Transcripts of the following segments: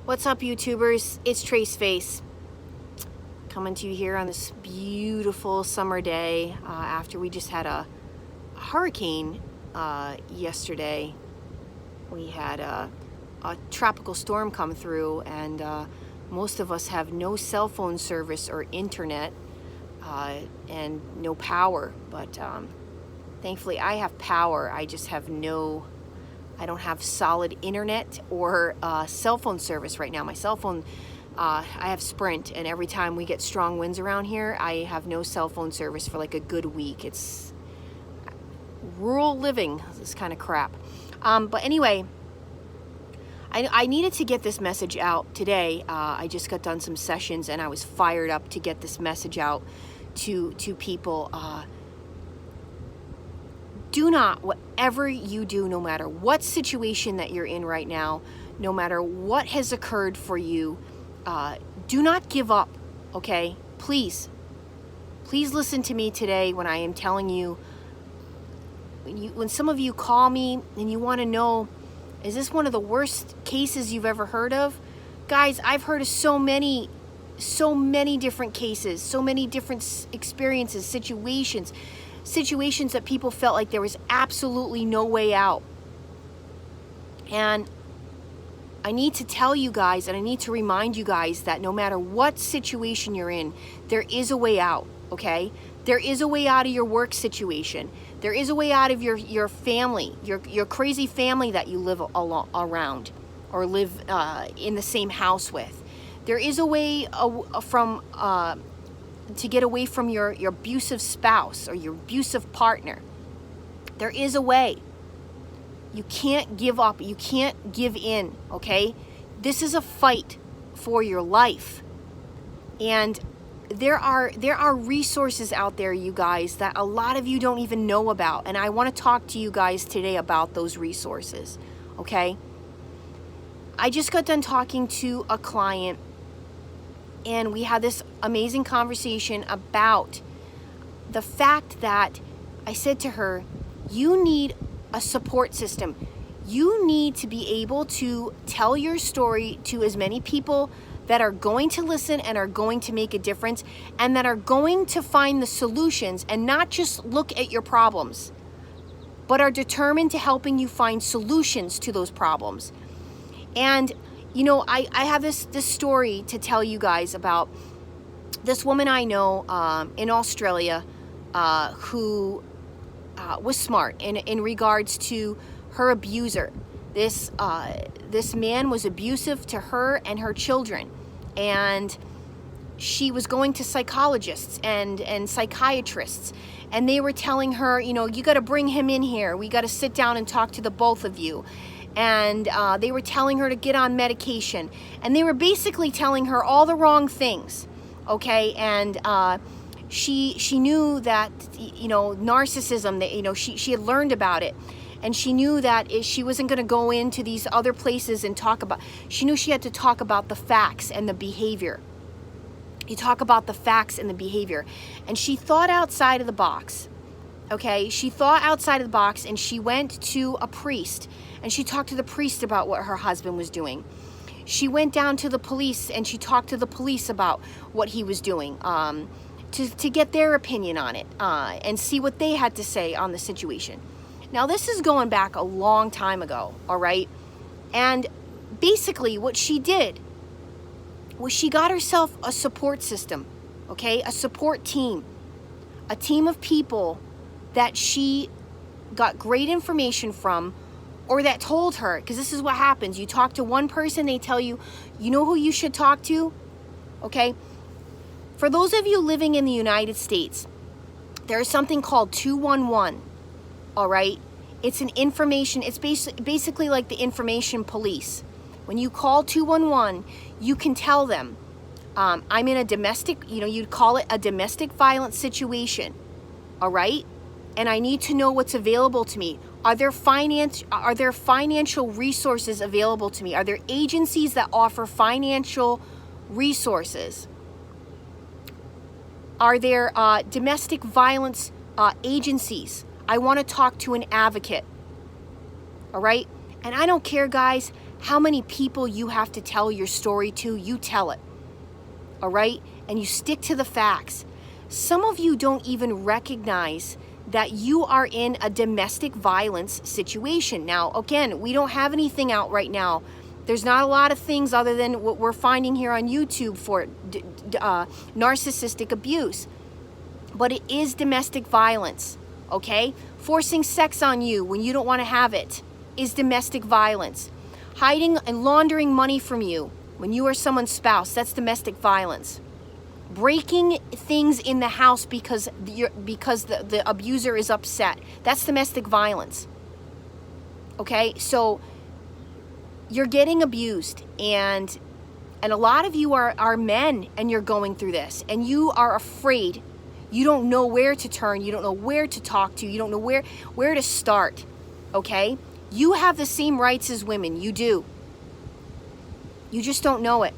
What's up, YouTubers? It's Tracefaceit coming to you here on this beautiful summer day after we just had a hurricane yesterday. We had a tropical storm come through, and most of us have no cell phone service or internet and no power, but thankfully I have power. I just have I don't have solid internet or cell phone service right now. My cell phone, I have Sprint, and every time we get strong winds around here, I have no cell phone service for like a good week. It's rural living, this kind of crap. But anyway, I needed to get this message out today. I just got done some sessions, and I was fired up to get this message out to people. Do not, whatever you do, no matter what situation that you're in right now, no matter what has occurred for you, do not give up, okay? Please listen to me today when I am telling you, when some of you call me and you want to know, is this one of the worst cases you've ever heard of? Guys, I've heard of so many different cases, so many different experiences, situations that people felt like there was absolutely no way out. And I need to tell you guys, and I need to remind you guys, that no matter what situation you're in, there is a way out, okay? There is a way out of your work situation. There is a way out of your family, your crazy family that you live around or live in the same house with. There is a way to get away from your abusive spouse or your abusive partner. There is a way. You can't give up. You can't give in, okay? This is a fight for your life. And there are resources out there, you guys, that a lot of you don't even know about. And I want to talk to you guys today about those resources, okay? I just got done talking to a client, and we had this amazing conversation about the fact that I said to her, you need a support system. You need to be able to tell your story to as many people that are going to listen and are going to make a difference, and that are going to find the solutions and not just look at your problems, but are determined to helping you find solutions to those problems. And you know, I have this story to tell you guys about this woman I know in Australia who was smart in regards to her abuser. This man was abusive to her and her children, and she was going to psychologists and psychiatrists, and they were telling her, you know, you got to bring him in here. We got to sit down and talk to the both of you. And they were telling her to get on medication, and they were basically telling her all the wrong things, okay? And she knew that, you know, narcissism, that, you know, she had learned about it, and she knew that she wasn't going to go into these other places and talk about. She knew she had to talk about the facts and the behavior. You talk about the facts and the behavior, and she thought outside of the box. Okay, she thought outside of the box, and she went to a priest, and she talked to the priest about what her husband was doing. She went down to the police, and she talked to the police about what he was doing, to get their opinion on it, and see what they had to say on the situation. Now, this is going back a long time ago, all right? And basically what she did was she got herself a support system, okay? A support team, a team of people that she got great information from, or that told her, because this is what happens. You talk to one person, they tell you, you know who you should talk to, okay? For those of you living in the United States, there is something called 211, all right? It's an information, it's basically like the information police. When you call 211, you can tell them, I'm in a domestic, you know, you'd call it a domestic violence situation, all right? And I need to know what's available to me. Are there financial resources available to me? Are there agencies that offer financial resources? Are there domestic violence agencies? I want to talk to an advocate. All right? And I don't care, guys, how many people you have to tell your story to, you tell it. All right? And you stick to the facts. Some of you don't even recognize that you are in a domestic violence situation. Now, again, we don't have anything out right now. There's not a lot of things other than what we're finding here on YouTube for narcissistic abuse. But it is domestic violence, okay? Forcing sex on you when you don't want to have it is domestic violence. Hiding and laundering money from you when you are someone's spouse, that's domestic violence. Breaking things in the house because the abuser is upset, that's domestic violence. Okay, so you're getting abused, and a lot of you are men, and you're going through this, and you are afraid. You don't know where to turn. You don't know where to talk to. You don't know where to start. Okay, you have the same rights as women. You do. You just don't know it.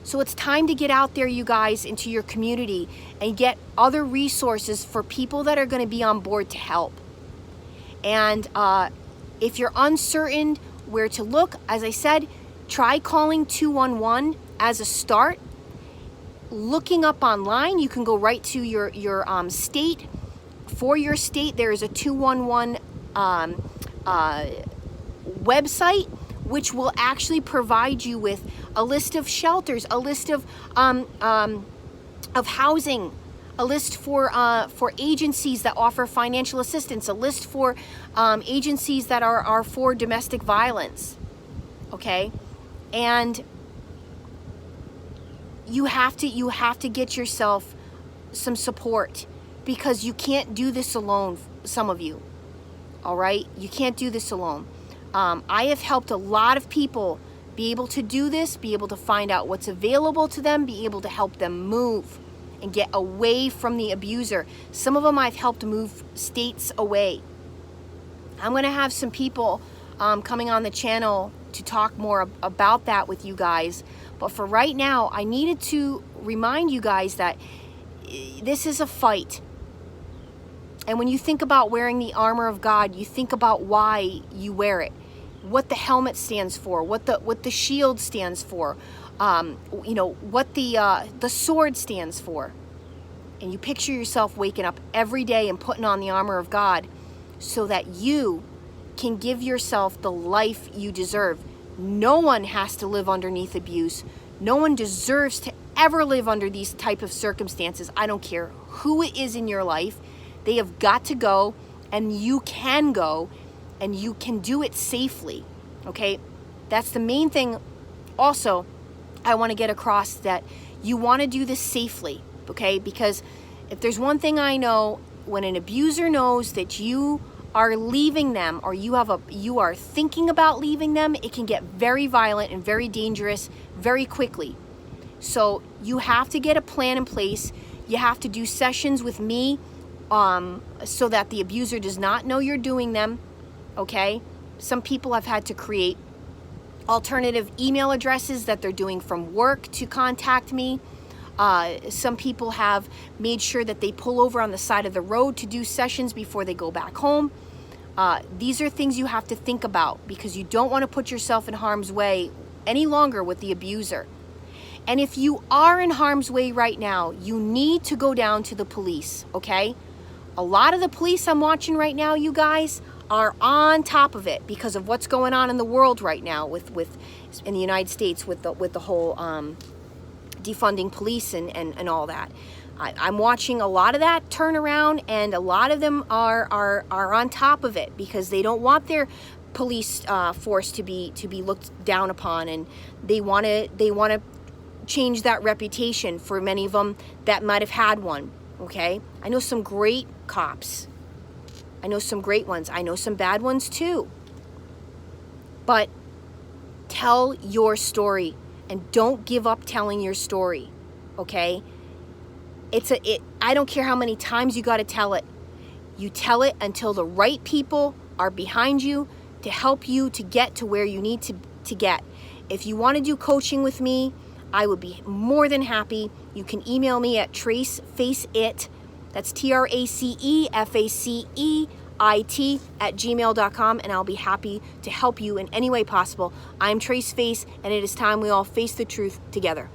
So it's time to get out there, you guys, into your community and get other resources for people that are going to be on board to help. And if you're uncertain where to look, as I said, try calling 211 as a start. Looking up online, you can go right to your state. For your state, there is a 211 website, which will actually provide you with a list of shelters, a list of housing, a list for agencies that offer financial assistance, a list for agencies that are for domestic violence. Okay, and you have to get yourself some support, because you can't do this alone. Some of you, all right, you can't do this alone. I have helped a lot of people be able to do this, be able to find out what's available to them, be able to help them move and get away from the abuser. Some of them I've helped move states away. I'm going to have some people coming on the channel to talk more about that with you guys. But for right now, I needed to remind you guys that this is a fight. And when you think about wearing the armor of God, you think about why you wear it, what the helmet stands for, what the shield stands for, you know, what the sword stands for. And you picture yourself waking up every day and putting on the armor of God so that you can give yourself the life you deserve. No one has to live underneath abuse. No one deserves to ever live under these type of circumstances. I don't care who it is in your life. They have got to go, and you can go, and you can do it safely. Okay, that's the main thing. Also, I want to get across that you want to do this safely. Okay, because if there's one thing I know, when an abuser knows that you are leaving them, or you are thinking about leaving them, it can get very violent and very dangerous very quickly. So you have to get a plan in place. You have to do sessions with me so that the abuser does not know you're doing them. Okay, some people have had to create alternative email addresses that they're doing from work to contact me. Some people have made sure that they pull over on the side of the road to do sessions before they go back home. These are things you have to think about, because you don't want to put yourself in harm's way any longer with the abuser. And if you are in harm's way right now, you need to go down to the police, okay? A lot of the police I'm watching right now, you guys, are on top of it because of what's going on in the world right now with in the United States with the whole defunding police and all that. I'm watching a lot of that turn around, and a lot of them are on top of it because they don't want their police force to be looked down upon, and they want to change that reputation for many of them that might have had one. Okay, I know some great cops. I know some great ones. I know some bad ones too. But tell your story, and don't give up telling your story. Okay? I don't care how many times you got to tell it. You tell it until the right people are behind you to help you to get to where you need to get. If you want to do coaching with me, I would be more than happy. You can email me at tracefaceit. That's TRACEFACEIT tracefaceit@gmail.com, and I'll be happy to help you in any way possible. I'm Trace Face, and it is time we all face the truth together.